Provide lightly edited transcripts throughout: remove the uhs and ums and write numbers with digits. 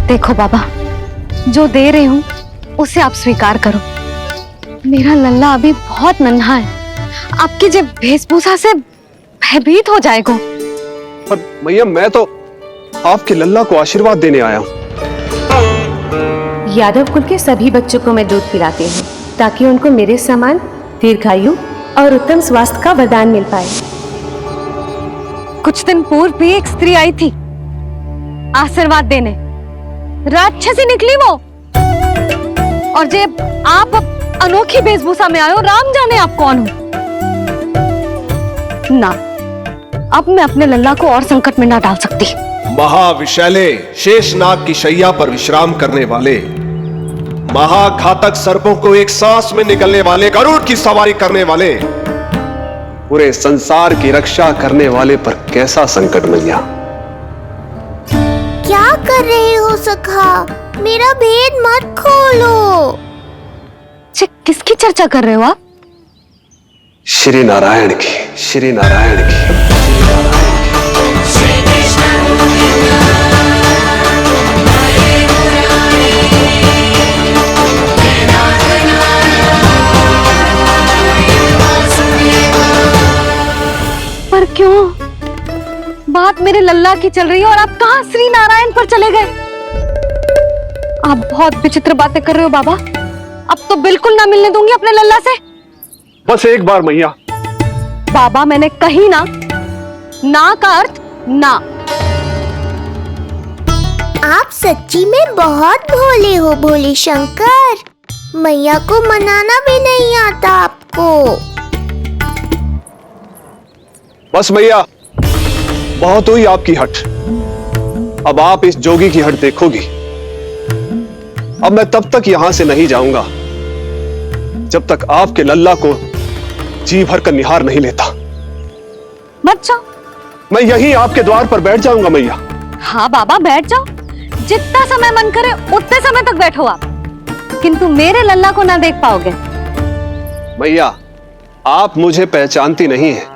देखो बाबा, जो दे रही हूँ उसे आप स्वीकार करो। मेरा लल्ला अभी बहुत नन्हा है, आपकी जब वेशभूषा से भयभीत हो जाएगा। पर मैया, मैं तो आपके लल्ला को आशीर्वाद देने आया हूँ। यादव कुल के सभी बच्चों को मैं दूध पिलाती हूँ ताकि उनको मेरे समान दीर्घायु और उत्तम स्वास्थ्य का वरदान मिल पाए। कुछ दिन पूर्व भी एक स्त्री आई थी आशीर्वाद देने, राक्षसी निकली वो। और जब आप अनोखी वेशभूषा में आए हो, राम जाने आप कौन हो। ना, अब मैं अपने लल्ला को और संकट में ना डाल सकती। महाविशैले शेषनाग की शैया पर विश्राम करने वाले, महाघातक सर्पों को एक सांस में निकलने वाले, गरुड़ की सवारी करने वाले, पूरे संसार की रक्षा करने वाले पर कैसा संकट मैया। क्या कर रहे हो सखा? मेरा भेद मत खोलो। किसकी चर्चा कर रहे हो आप? श्री नारायण की, श्री नारायण की। पर क्यों? बात मेरे लल्ला की चल रही है और आप कहां श्री नारायण पर चले गए? आप बहुत विचित्र बातें कर रहे हो बाबा। अब तो बिल्कुल ना मिलने दूंगी अपने लल्ला से। बस एक बार मैया। बाबा, मैंने कही ना, ना का अर्थ ना। आप सच्ची में बहुत भोले हो भोले शंकर। मैया को मनाना भी नहीं आता आपको। बस मैया, बहुत हुई आपकी हट। अब आप इस जोगी की हट देखोगी। अब मैं तब तक यहां से नहीं जाऊंगा जब तक आपके लल्ला को जी भर कर निहार नहीं लेता। मत जाओ। मैं यहीं आपके द्वार पर बैठ जाऊंगा मैया। हाँ बाबा, बैठ जाओ। जितना समय मन करे उतने समय तक बैठो आप, किंतु मेरे लल्ला को ना देख पाओगे। मैया, आप मुझे पहचानती नहीं है।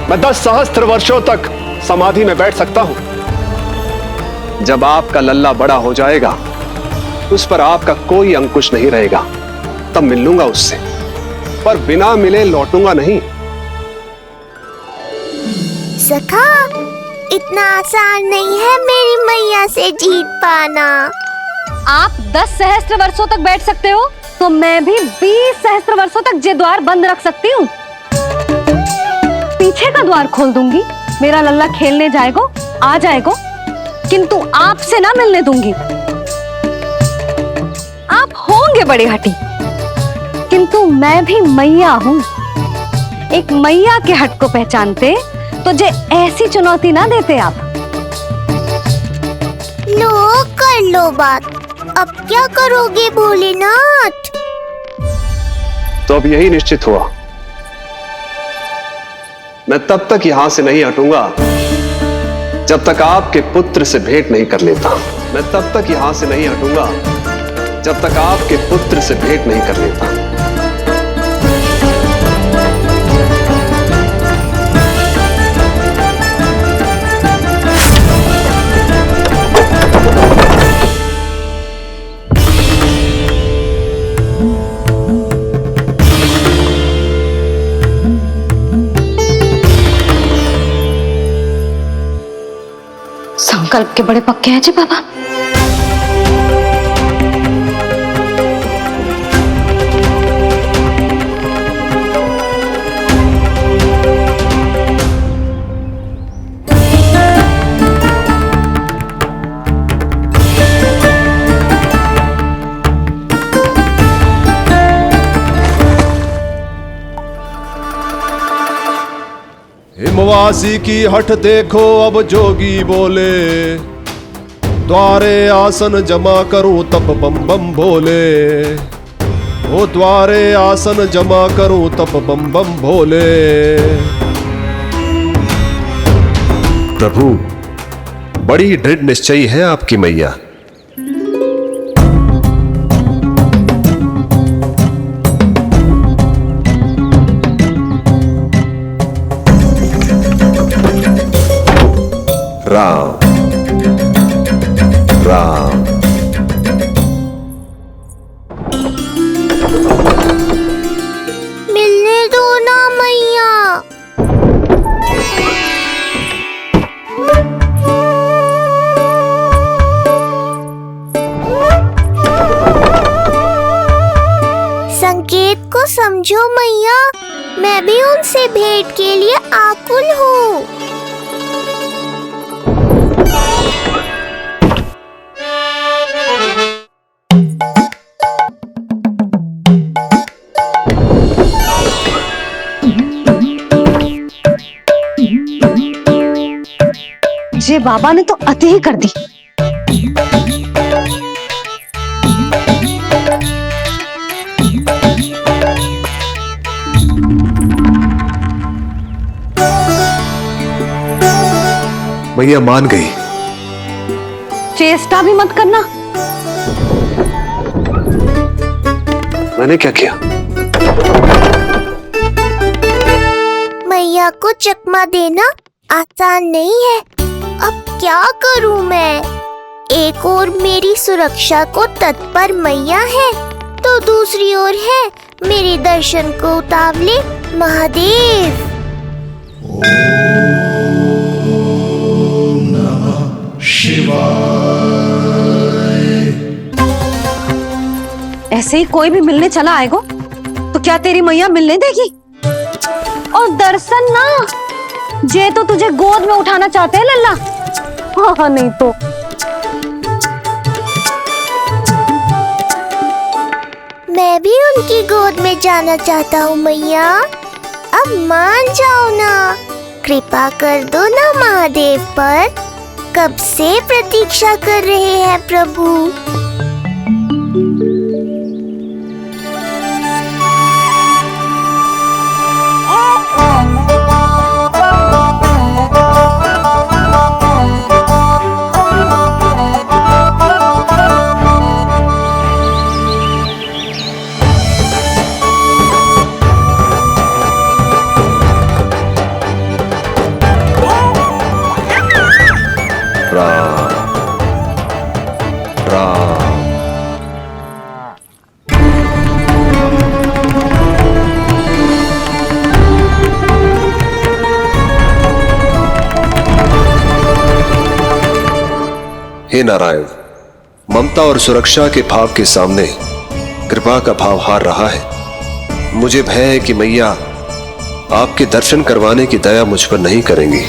मैं 10 सहस्त्र वर्षों तक समाधि में बैठ सकता हूं। जब आपका लल्ला बड़ा हो जाएगा, उस पर आपका कोई अंकुश नहीं रहेगा, तब मिल लूंगा उससे, पर बिना मिले लौटूंगा नहीं। सखा, इतना आसान नहीं है मेरी मैया से जीत पाना। आप 10 सहस्त्र वर्षों तक बैठ सकते हो, तो मैं भी 20 सहस्त्र वर्षों तक ये द्वार बंद रख सकती हूँ। पीछे का द्वार खोल दूंगी, मेरा लल्ला खेलने जाएगा, आ जाएगा, किंतु आपसे ना मिलने दूंगी। आप होंगे बड़े हठी, किंतु मैं भी मैया हूँ। एक मैया के हट को पहचानते तो जे ऐसी चुनौती ना देते आप। लो, कर लो बात। अब क्या करोगे भोलेनाथ? तो अब यही निश्चित हुआ, मैं तब तक यहां से नहीं हटूंगा जब तक आपके पुत्र से भेंट नहीं कर लेता। मैं तब तक यहां से नहीं हटूंगा जब तक आपके पुत्र से भेंट नहीं कर लेता। संकल्प के बड़े पक्के हैं जी बाबा। हिमवासी की हठ देखो अब जोगी बोले, द्वारे आसन जमा करूं तब बम बम भोले। ओ द्वारे आसन जमा करूं तब बम बम भोले। प्रभु, बड़ी दृढ़ निश्चयी है आपकी मैया। राम राम समझो मैया, मैं भी उनसे भेंट के लिए आकुल हूँ। जे बाबा ने तो अति ही कर दी। मैया मान गई। चेष्टा भी मत करना। मैंने क्या किया? मैया को चकमा देना आसान नहीं है। अब क्या करूं मैं? एक ओर मेरी सुरक्षा को तत्पर मैया है, तो दूसरी ओर है मेरे दर्शन को उतावले महादेव। ऐसे ही कोई भी मिलने चला आएगा तो क्या तेरी मैया मिलने देगी? और दर्शन ना, जे तो तुझे गोद में उठाना चाहते हैं लल्ला। हाँ नहीं तो मैं भी उनकी गोद में जाना चाहता हूँ मैया। अब मान जाओ ना, कृपा कर दो ना महादेव पर। कब से प्रतीक्षा कर रहे हैं प्रभु। हे नारायण, ममता और सुरक्षा के भाव के सामने कृपा का भाव हार रहा है। मुझे भय है कि मैया आपके दर्शन करवाने की दया मुझ पर नहीं करेंगी।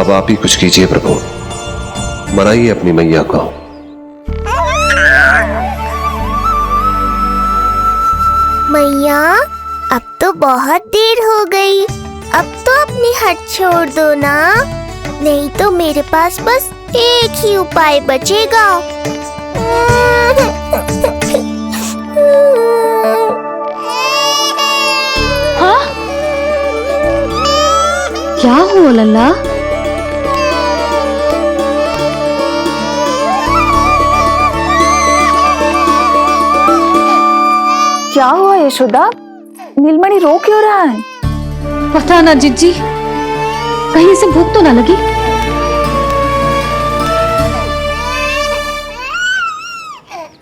अब आप ही कुछ कीजिए प्रभु, मनाइए अपनी मैया को। मैया, अब तो बहुत देर हो गई। अब तो अपनी हट छोड़ दो ना, नहीं तो मेरे पास बस एक ही उपाय बचेगा। हाँ? क्या हुआ लल्ला? क्या हुआ यशोदा? नीलमणि रो क्यों रहा है? पता ना जिज्जी, कहीं से भूख तो ना लगी?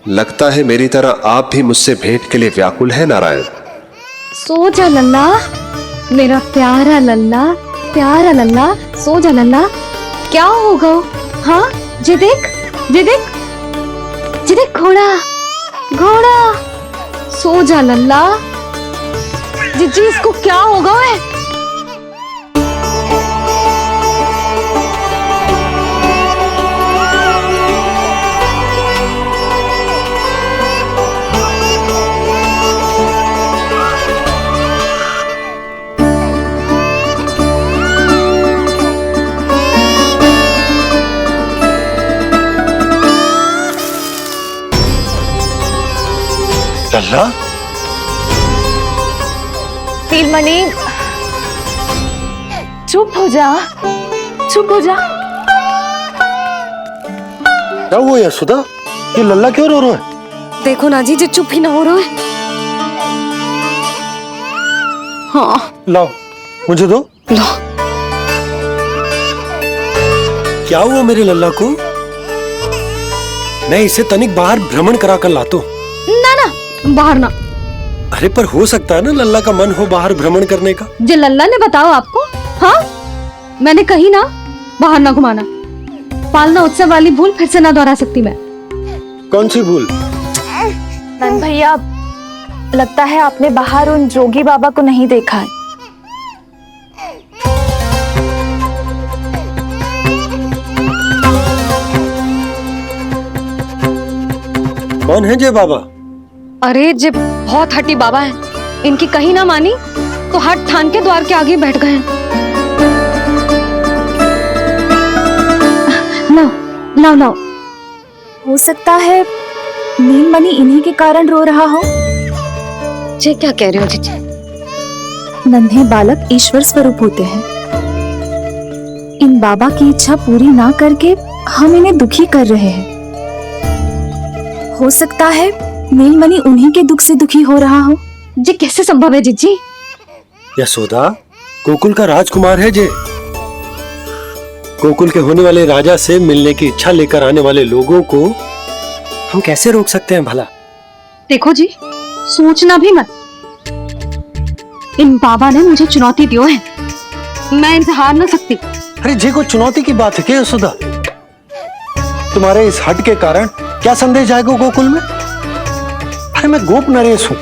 लगता है मेरी तरह आप भी मुझसे भेंट के लिए व्याकुल है नारायण। सो जा लल्ला, मेरा प्यारा लल्ला, प्यारा लल्ला, सो जा लल्ला। क्या होगा? हाँ, जे देख, जे देख, जे देख, घोड़ा, घोड़ा। सो जा लल्ला। जिज्जी, इसको क्या होगा? है लल्ला? नीलमणि, चुप हो जा, चुप हो जा। क्या हुआ यशोदा? ये लल्ला क्यों रो रहा है? देखो ना जी, जे चुप ही ना हो रहा है। हाँ, लाओ, मुझे दो। लो। क्या हुआ मेरे लल्ला को? मैं इसे तनिक बाहर भ्रमण करा कर लाता हूँ। ना ना, बाहर ना। अरे पर हो सकता है ना लल्ला का मन हो बाहर भ्रमण करने का। जो लल्ला ने बताओ आपको? हाँ, मैंने कही ना बाहर ना घुमाना। पालना उत्सव वाली भूल फिर से ना दोहरा सकती मैं। कौन सी भूल? नंद भैया, लगता है आपने बाहर उन जोगी बाबा को नहीं देखा है। कौन है जय बाबा? अरे जे बहुत हट्टी बाबा है, इनकी कहीं ना मानी तो हट ठान के द्वार के आगे बैठ गए। लो लो, हो सकता है नीलमणि इन्हीं के कारण रो रहा हो। जे क्या कह रहे हो जीजी? नन्हे बालक ईश्वर स्वरूप होते हैं। इन बाबा की इच्छा पूरी ना करके हम इन्हें दुखी कर रहे हैं। हो सकता है नीलमणि उन्हीं के दुख से दुखी हो रहा हो। जे कैसे संभव है जीजी? यशोदा, गोकुल का राजकुमार है जे। गोकुल के होने वाले राजा से मिलने की इच्छा लेकर आने वाले लोगों को हम कैसे रोक सकते हैं भला? देखो जी, सोचना भी मत। इन बाबा ने मुझे चुनौती दियो है, मैं इनसे हार ना सकती। अरे जे को चुनौती की बात है क्या यशोदा? तुम्हारे इस हट के कारण क्या संदेश जाएगा गोकुल में? अरे मैं गोप नरेश हूं।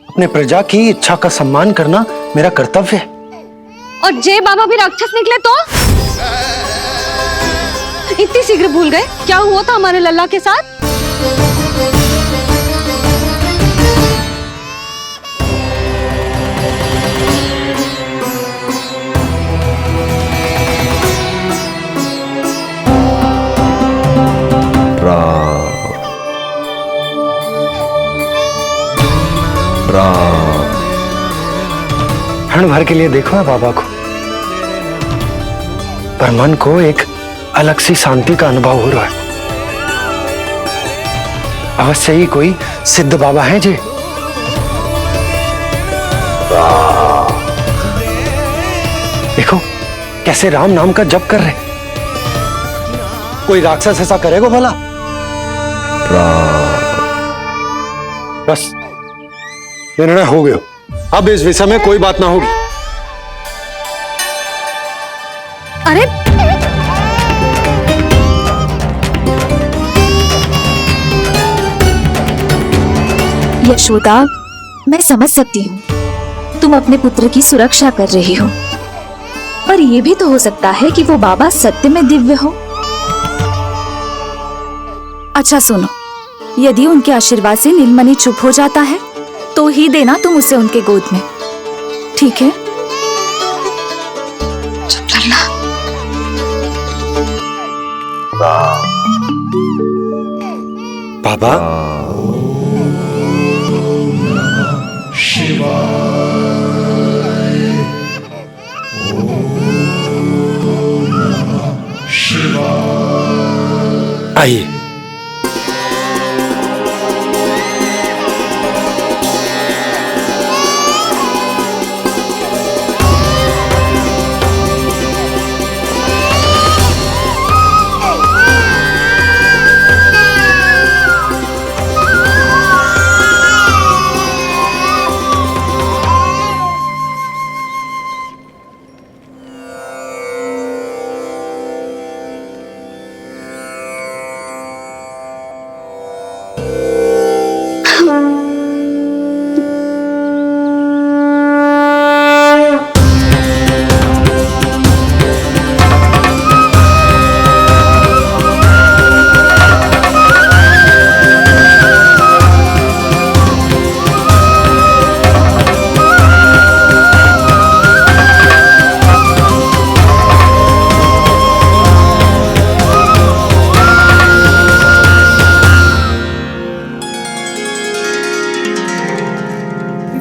अपने प्रजा की इच्छा का सम्मान करना मेरा कर्तव्य है। और जे बाबा भी राक्षस निकले तो? इतनी शीघ्र भूल गए क्या हुआ था हमारे लल्ला के साथ? क्षण भर के लिए देखो है बाबा को, पर मन को एक अलग सी शांति का अनुभव हो रहा है। अवश्य ही कोई सिद्ध बाबा हैं जी। देखो कैसे राम नाम का जप कर रहे। कोई राक्षस ऐसा करेगा भला? बस निर्णय हो गया, अब इस विषय में कोई बात ना होगी। अरे यशोदा, मैं समझ सकती हूँ तुम अपने पुत्र की सुरक्षा कर रही हो, पर यह भी तो हो सकता है कि वो बाबा सत्य में दिव्य हो। अच्छा सुनो, यदि उनके आशीर्वाद से नीलमणि चुप हो जाता है तो ही देना तुम उसे उनके गोद में, ठीक है? चुप लल्ला। बाबा, आइए।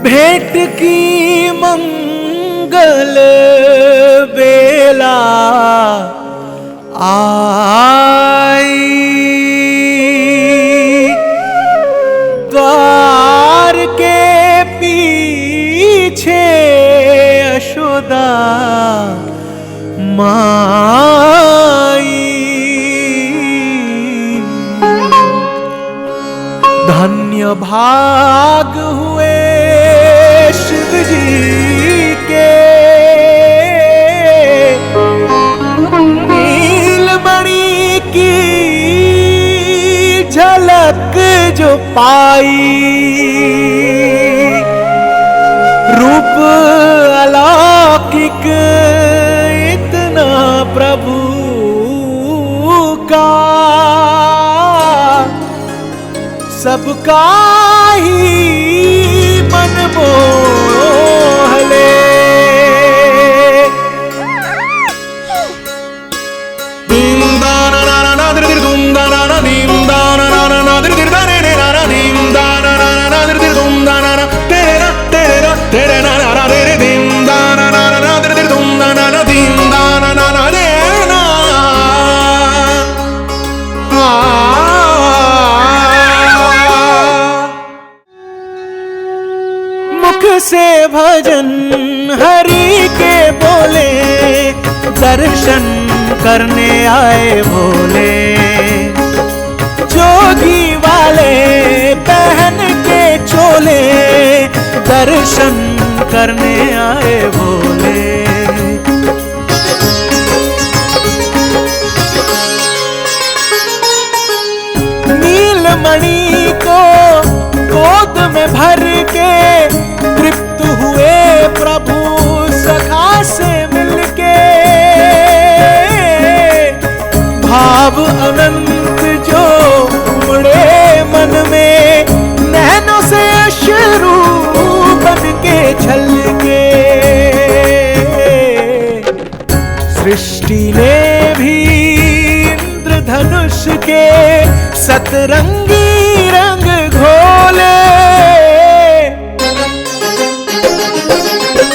भेंट की मंगल बेला आई, द्वार के पीछे यशोदा माई। धन्य भाग हुए शिव जी के, नीलमणि की झलक जो पाई, रूप अलौकिक इतना प्रभु का, सबका ही मन मोह ले। दीम दाना ना ना ना दिर दुम दाना ना दीम दाना ना ना ना दिर दाने ने ना दीम दाना ना ना दिर दुम दाना ना तेरे ना ना ना रे दीम दाना ना ना दिर दुम दाना ना दीम दाना ना ना रे ना। मुख से भजन हरि के बोले, दर्शन करने आए भोले, जोगी वाले पहन के चोले, दर्शन करने आए भोले। नीलमणि को गोद में भर के तृप्त हुए प्रभु सखा से मिलके, भाव अनंत जो उमड़े मन में, नैनों से अश्रु बन के छलके। सृष्टि ने भी इंद्रधनुष के सतरंगी रंग घोले,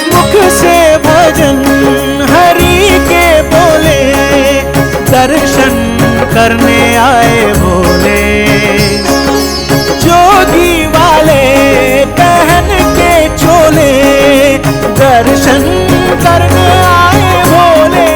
मुख से भजन हरि के बोले, दर्शन करने आए भोले, जोगी वाले पहन के चोले, दर्शन करने आए भोले।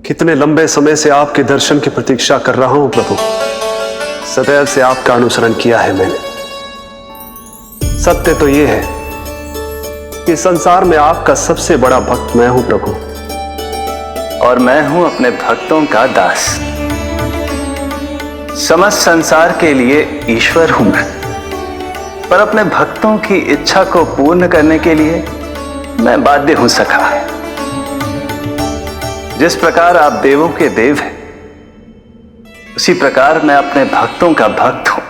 कितने लंबे समय से आपके दर्शन की प्रतीक्षा कर रहा हूं प्रभु। सदैव से आपका अनुसरण किया है मैंने। सत्य तो यह है कि संसार में आपका सबसे बड़ा भक्त मैं हूं प्रभु, और मैं हूं अपने भक्तों का दास। समस्त संसार के लिए ईश्वर हूं मैं, पर अपने भक्तों की इच्छा को पूर्ण करने के लिए मैं बाध्य हूं सखा। जिस प्रकार आप देवों के देव हैं, उसी प्रकार मैं अपने भक्तों का भक्त हूं।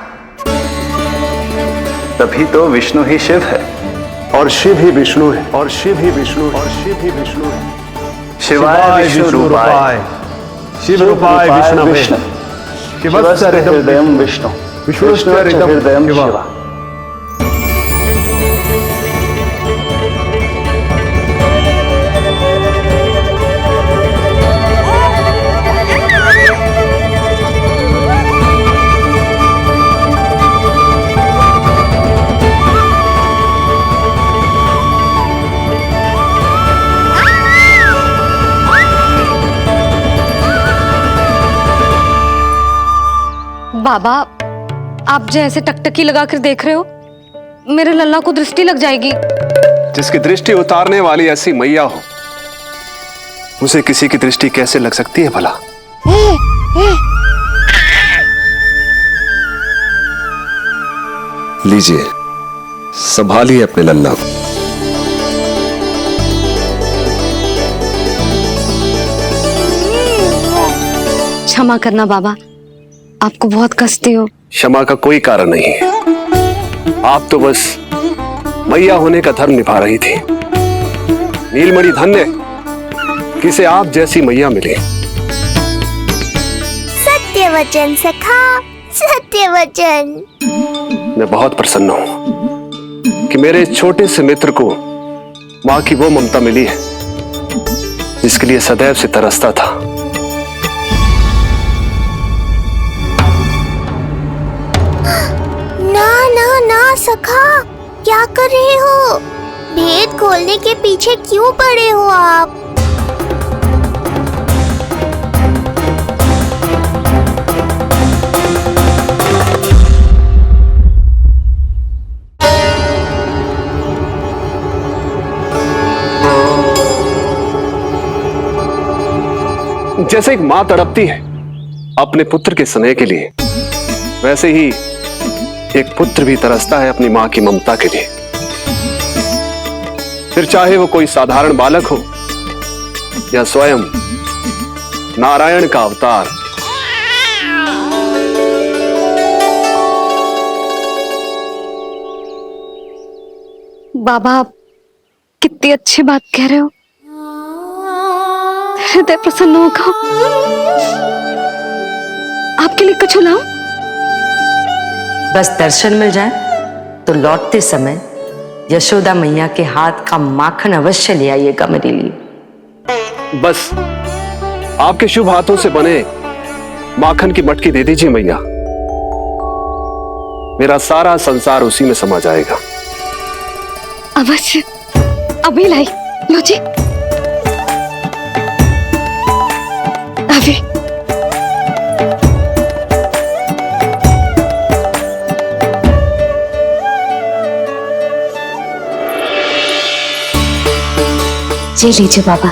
तभी तो विष्णु ही शिव है, और शिव ही विष्णु है, और शिव ही विष्णु है, और शिव ही विष्णु है। शिवाय विष्णु रूपाय, शिव रूपाय विष्णवे, शिवस्य हृदयं विष्णु, विष्णु हृदयं शिवा। बाबा, आप जैसे टकटकी लगाकर देख रहे हो, मेरे लल्ला को दृष्टि लग जाएगी। जिसकी दृष्टि उतारने वाली ऐसी मैया हो, उसे किसी की दृष्टि कैसे लग सकती है भला? लीजिए, संभालिए अपने लल्ला को। क्षमा करना बाबा, आपको बहुत कष्ट हो। क्षमा का कोई कारण नहीं है। आप तो बस मैया होने का धर्म निभा रही थी। नीलमणि धन्य किसे आप जैसी मैया मिले। सत्य वचन सखा, सत्य वचन। मैं बहुत प्रसन्न हूं कि मेरे छोटे से मित्र को मां की वो ममता मिली है जिसके लिए सदैव से तरसता था। ना ना ना सखा, क्या कर रहे हो? भेद खोलने के पीछे क्यों पड़े हो आप? जैसे एक मां तड़पती है अपने पुत्र के स्नेह के लिए, वैसे ही एक पुत्र भी तरसता है अपनी मां की ममता के लिए। फिर चाहे वो कोई साधारण बालक हो या स्वयं नारायण का अवतार। बाबा, आप कितनी अच्छी बात कह रहे हो। हृदय प्रसन्न होगा। आपके लिए कुछ लाऊं? बस दर्शन मिल जाए तो लौटते समय यशोदा मैया के हाथ का माखन अवश्य ले आइएगा मेरे लिए। बस आपके शुभ हाथों से बने माखन की मटकी दे दीजिए मैया, मेरा सारा संसार उसी में समा जाएगा। अवश्य, अभी लाई। लो जी, अभी। जी लीजिए बाबा।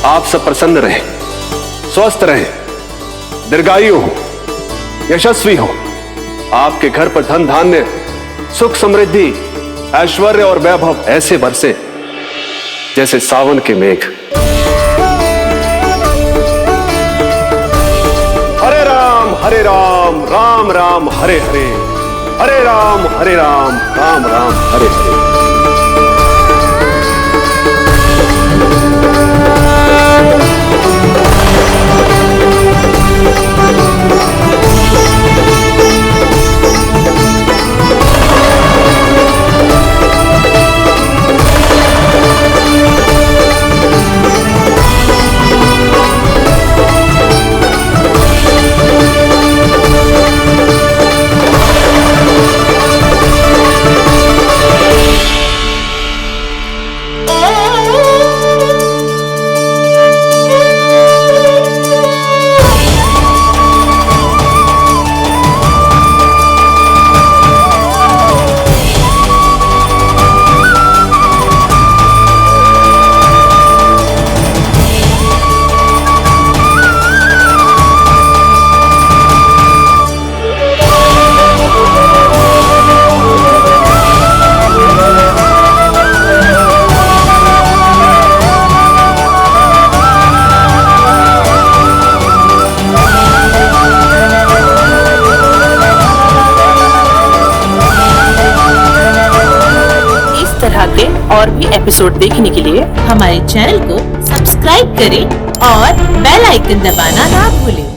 आप सब प्रसन्न रहें, स्वस्थ रहें, दीर्घायु हो, यशस्वी हो। आपके घर पर धन धान्य, सुख समृद्धि, ऐश्वर्य और वैभव ऐसे बरसे जैसे सावन के मेघ। हरे राम राम राम हरे हरे, हरे राम राम राम हरे हरे। और भी एपिसोड देखने के लिए हमारे चैनल को सब्सक्राइब करें और बेल आइकन दबाना ना भूलें।